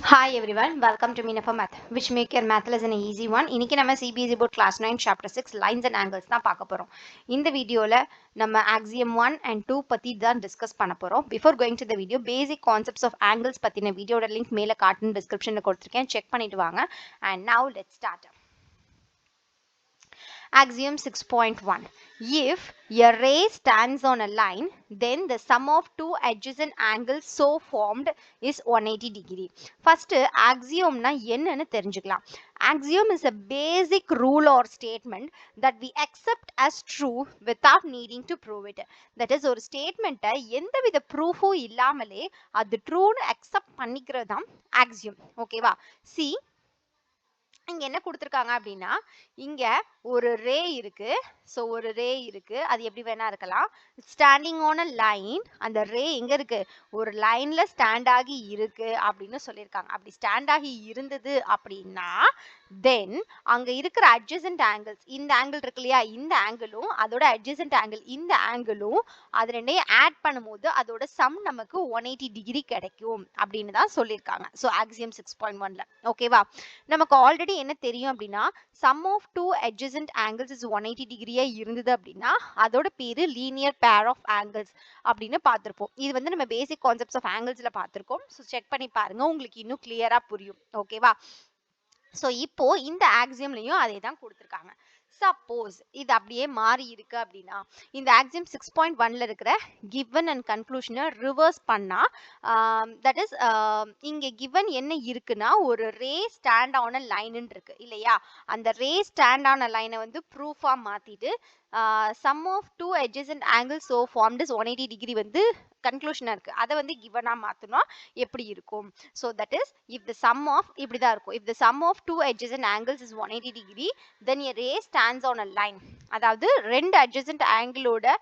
Hi everyone, welcome to Meena for Math, which make your math lesson an easy one. இன்னைக்கு நம்ம CBSE board class 9 chapter 6 lines and angles தான் பார்க்க போறோம். இந்த வீடியோல நம்ம axiom 1 and 2 பத்தி தான் discuss பண்ண போறோம். Before going to the video, basic concepts of angles பத்தின வீடியோட லிங்க் மேல கார்ட்டூன் descriptionல கொடுத்திருக்கேன். செக் பண்ணிட்டு வாங்க. And now let's start. Axiom 6.1. If a ray stands on a line, then the sum of two adjacent angles so formed is 180 degree. First, axiom na என்னன்னு தெரிஞ்சுக்கலாம். Axiom is a basic rule or statement that we accept as true without needing to prove it. That is, ஒரு statement எந்தவித ப்ரூஃபும் இல்லாமலே அது ட்ரூன்னு accept பண்ணிக்கிறது தான் axiom. ஓகேவா? See, இங்க என்ன கொடுத்திருக்காங்க அப்படின்னா இங்க ஒரு ரே இருக்கு. சோ ஒரு ரே இருக்கு, அது எப்படி வேணா இருக்கலாம். ஸ்டாண்டிங் ஆன் அ லைன், அந்த ரே எங்க இருக்கு, ஒரு லைன்ல ஸ்டாண்ட் ஆகி இருக்கு அப்படின்னு சொல்லியிருக்காங்க. அப்படி ஸ்டாண்ட் ஆகி இருந்தது அப்படின்னா தென் அங்க இருக்கிற அட்ஜசன்ட் ஆங்கிள்ஸ், இந்த ஆங்கிள் இருக்கு இல்லையா, இந்த ஆங்கிளும் அதோட அட்ஜசன்ட் ஆங்கிள் இந்த ஆங்கிளும் அது ரெண்டையும் ஆட் பண்ணும்போது அதோட சம் நமக்கு 180 டிகிரி கிடைக்கும் அப்படின்னு தான் சொல்லியிருக்காங்க. ஸோ ஆக்சியம் 6.1ல ஓகேவா. நமக்கு ஆல்ரெடி என்ன தெரியும் அப்படின்னா sum of two adjacent angles is 180 டிகிரியா இருந்தது அப்படின்னா அதோட பேரு லீனியர் பேர் ஆஃப் ஆங்கிள்ஸ் அப்படின்னு பார்த்திருப்போம். இது வந்து நம்ம பேசிக் கான்செப்ட்ஸ் ஆஃப் ஆங்கிள்ஸ்ல பார்த்திருக்கோம். ஸோ செக் பண்ணி பாருங்க, உங்களுக்கு இன்னும் கிளியரா புரியும். ஓகேவா. ஸோ இப்போ இந்த ஆக்சியம்லையும் அதே தான் கொடுத்துருக்காங்க. சப்போஸ் இது அப்படியே மாறி இருக்கு அப்படின்னா இந்த ஆக்சியம் 6.1ல இருக்கிற கிவன் அண்ட் கன்க்ளூஷனை ரிவர்ஸ் பண்ணா தட் இஸ் இங்க கிவன் என்ன இருக்குன்னா ஒரு ரே ஸ்டாண்ட் ஆன லைன் இருக்கு இல்லையா, அந்த ரே ஸ்டாண்ட் ஆன லைனை வந்து ப்ரூஃபா மாத்திட்டு sum of two adjacent angles so formed is 180 degree வந்து கன்க்ளூஷனா இருக்கு, அதை வந்து கிவனா மாத்தணும் எப்படி இருக்கும். So that is if the sum of இப்படிதான் இருக்கும். If the sum of two adjacent angles is 180 degree then a ray stands on a line. அதாவது ரெண்டு adjacent ஆங்கிளோட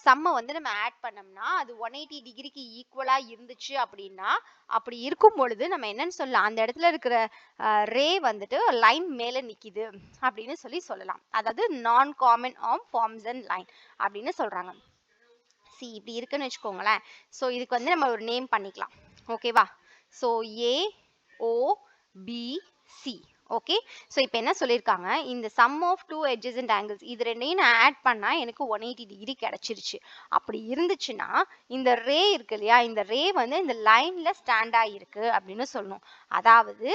சம்மை வந்து நம்ம ஆட் பண்ணோம்னா அது 180 டிகிரிக்கு ஈக்குவலா இருந்துச்சு அப்படின்னா அப்படி இருக்கும் பொழுது நம்ம என்னன்னு சொல்லலாம், அந்த இடத்துல இருக்கிற ரே வந்துட்டு லைன் மேல நிக்குது அப்படின்னு சொல்லலாம். அதாவது நான் காமன் ஆம் ஃபார்ம்ஸ் அண்ட் லைன் அப்படின்னு சொல்றாங்க. சி இப்படி இருக்குன்னு வச்சுக்கோங்களேன். ஸோ இதுக்கு வந்து நம்ம ஒரு நேம் பண்ணிக்கலாம். ஓகேவா. So A O B C. Okay. So இப்போ என்ன சொல்லியிருக்காங்க, இந்த sum of two adjacent angles இது ரெண்டையும் நான் ஆட் பண்ணா எனக்கு 180 டிகிரி கிடைச்சிருச்சு. அப்படி இருந்துச்சுன்னா இந்த ரே இருக்கு இல்லையா, இந்த ரே வந்து இந்த லைன்ல ஸ்டாண்ட் ஆகிருக்கு அப்படின்னு சொல்லணும். அதாவது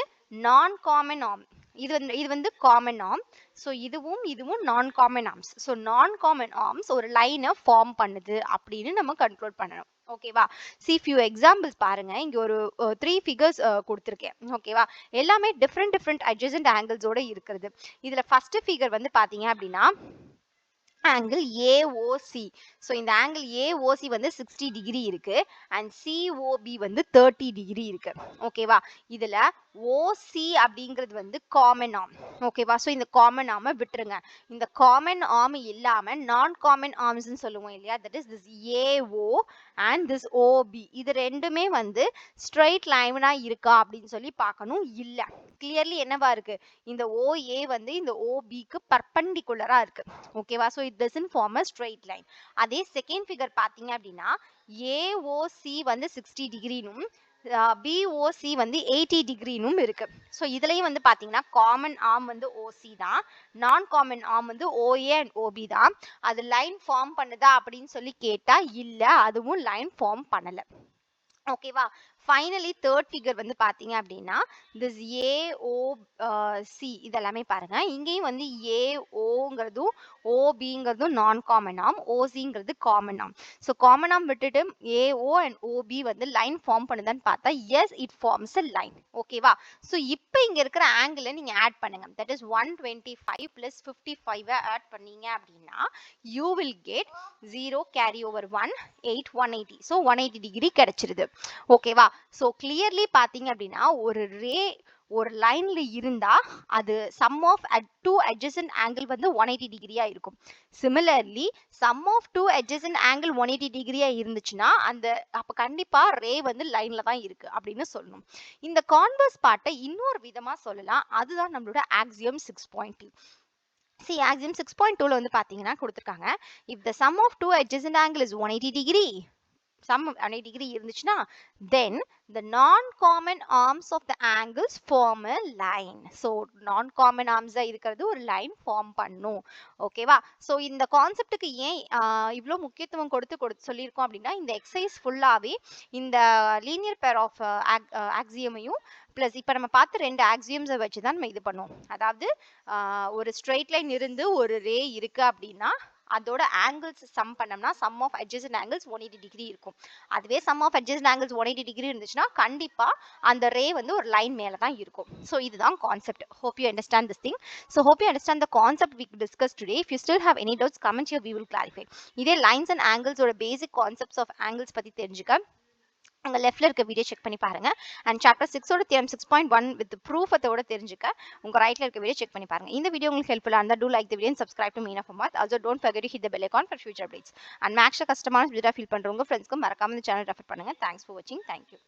நான் காமன் ஆர்ம், இது வந்து காமன் ஆர்ம். ஸோ இதுவும் நான் காமன் ஆர்ம்ஸ். ஸோ நான் காமன் ஆர்ம்ஸ் ஒரு லைனை ஃபார்ம் பண்ணுது அப்படின்னு நம்ம கன்க்ளூட் பண்ணணும். ஓகேவா. சி ஃபியூ எக்ஸாம்பிள்ஸ் பாருங்க, இங்க ஒரு 3 ஃபிகர்ஸ் கொடுத்துருக்கேன். ஓகேவா. எல்லாமே டிஃப்ரெண்ட் adjacent ஆங்கிள்ஸோட இருக்கிறது. இதுல ஃபர்ஸ்ட் ஃபிகர் வந்து பாத்தீங்க அப்படின்னா ஆங்கிள் ஏஓசி. ஸோ இந்த ஆங்கிள் ஏஓசி வந்து 60 டிகிரி இருக்கு அண்ட் சிஓபி வந்து 30 டிகிரி இருக்கு. ஓகேவா. இதுல ஓசி அப்படிங்கிறது வந்து காமன் ஆர்ம். ஓகேவா. ஸோ இந்த காமன் ஆர்மை விட்டுருங்க. இந்த காமன் ஆர்ம் இல்லாம நான் காமன் ஆர்ம்ஸ்ன்னு சொல்லுவோம் இல்லையா, that is this A O and this O B. இது ரெண்டுமே வந்து ஸ்ட்ரைட் லைனா இருக்கா அப்படின்னு சொல்லி பார்க்கணும். இல்ல, கிளியர்லி என்னவா இருக்கு, இந்த ஓஏ வந்து இந்த ஓபிக்கு பர்பண்டிகுலரா இருக்கு. ஓகேவா. So it doesn't form a straight line. அதே செகண்ட் ஃபிகர் பார்த்தீங்க அப்படின்னா ஏஓசி வந்து 60 டிகிரினும் பிஓசி வந்து 80 டிகிரினும் இருக்கு. ஸோ இதுலயும் வந்து பாத்தீங்கன்னா காமன் ஆர்ம் வந்து ஓசி தான், நான் காமன் ஆர்ம் வந்து ஓஏ அண்ட் ஓபி தான். அது லைன் ஃபார்ம் பண்ணுதா அப்படின்னு சொல்லி கேட்டா இல்ல, அதுவும் லைன் ஃபார்ம் பண்ணல. ஓகேவா. ஃபைனலி தேர்ட் ஃபிகர் வந்து பாத்தீங்க அப்படின்னா திஸ் ஏஓசி இதெல்லாமே பாருங்க, இங்கேயும் வந்து ஏஓங்கிறதும் ஓபிங்கிறதும் நான் காமன் ஆர்ம், ஓசிங்கிறது common arm. So common arm விட்டுட்டு ஏஓ அண்ட் ஓபி வந்து லைன் ஃபார்ம் பண்ணுதான்னு பார்த்தா yes it forms a line. ஓகேவா. ஸோ இப்போ இங்க இருக்கிற ஆங்கிளை நீங்க ஆட் பண்ணுங்க. தட் இஸ் 125 பிளஸ் 55 ஆட் பண்ணீங்க அப்படின்னா you will get 0 carry over 1 8 180. So 180 degree கிடைச்சிருது. ஓகேவா. ஸோ கிளியர்லி பார்த்தீங்க அப்படின்னா ஒரு ரே ஒரு லைன்ல இருந்தா அது sum of two adjacent angle வந்து 180 டிகிரியா இருக்கும். Similarly sum of two adjacent angle 180 டிகிரியா இருந்துச்சுன்னா அந்த அப்ப கண்டிப்பா ரே வந்து லைன்ல தான் இருக்கு அப்படின்னு சொல்லணும். இந்த கான்வர்ஸ் பார்ட்டை இன்னொரு விதமா சொல்லலாம், அதுதான் நம்மளோட ஆக்சியம் 6.2. See, axiom 6.2ல வந்து பாத்தீங்கன்னா கொடுத்திருக்காங்க, if the sum of two adjacent angle is 180 degree, sum 180 degree இருந்துச்சுன்னா then the non-common arms of the angles form a line. So non-common arms இருக்கிறது ஒரு line form பண்ணும். ஓகேவா? ஸோ இந்த கான்செப்டுக்கு ஏன் இவ்வளோ முக்கியத்துவம் கொடுத்து சொல்லியிருக்கோம் அப்படின்னா இந்த எக்ஸசைஸ் ஃபுல்லாகவே இந்த லீனியர் பேர் ஆஃப் ஆக்சியமையும் ப்ளஸ் இப்போ நம்ம பார்த்து 2 ஆக்சியம்ஸை வச்சு தான் நம்ம இது பண்ணுவோம். அதாவது ஒரு ஸ்ட்ரெயிட் லைன் இருந்து ஒரு ரே இருக்கு அப்படின்னா அதோட ஆங்கிள்ஸ் சம் பண்ணோம்னா sum of adjacent angles 180 degree இருக்கும். அதுவே sum of adjacent angles 180 degree இருந்துச்சுன்னா கண்டிப்பா அந்த ரே வந்து ஒரு லைன் மேல தான் இருக்கும். ஸோ இதுதான் concept. Hope you understand this thing. So hope you understand the concept we discuss today. If you still have any doubts comment here, we will clarify. இதே லைன்ஸ் அண்ட் ஆங்கிள்ஸோட பேசிக் கான்செப்ட்ஸ் ஆஃப் ஆங்கிள்ஸ் பத்தி தெரிஞ்சுக்க உங்க லெஃப்ட்ல இருக்க video check பண்ணி பாருங்க. And chapter 6 ஓட தியரம் 6.1 வித் ப்ரூஃப் அதோட தெரிஞ்சுக்க உங்க ரைட்ல இருக்க வீடியோ செக் பண்ணி பாருங்க. இந்த வீடியோ உங்களுக்கு ஹெல்ப்ஃபுல்லா இருந்தா do like the video and subscribe to Meena for Math. Also don't forget to hit the bell icon for future updates. And மேக்ஸ்ல கஷ்டமான வீடியோ ஃபீல் பண்றவங்க ஃப்ரெண்ட்ஸ்க்கு மறக்காம இந்த சேனல் ரெஃபர் பண்ணுங்க. Thanks for watching. Thank you.